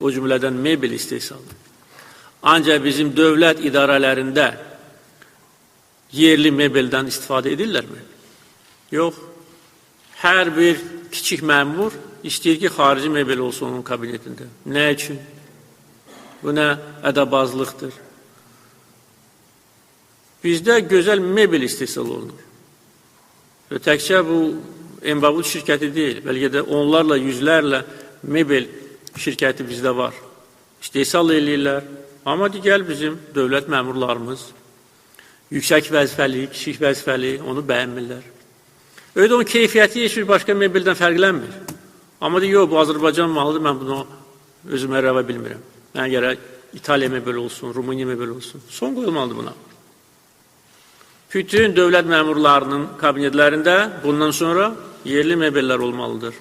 O cümlədən mebel istehsalı. Ancaq bizim dövlət idarələrində yerli mebeldən istifadə edirlərmi? Yox. Hər bir kiçik məmur istəyir ki, xarici mebel olsun onun kabinetində. Nə üçün? Bu nə ədəbazlıqdır. Bizdə gözəl mebel istehsal olunur. Təkcə bu Embavut şirkəti deyil, bəlkə də onlarla, yüzlərlə mebel şirkəti bizdə var. İstehsal eləyirlər. Amma digər bizim dövlət məmurlarımız yüksək vəzifəli, kiçik vəzifəli onu bəyənmirlər. Öyle onun keyfiyyəti heç bir başqa mebeldən fərqlənmir. Amma deyir, yox, bu Azərbaycan malıdır, mən bunu özümə rəva bilmirəm. Mən gərək İtaliya mebel olsun, Rumıniya mebel olsun. Son qoyulmalıdır buna. Bütün dövlət məmurlarının kabinetlərində bundan sonra yerli mebellər olmalıdır.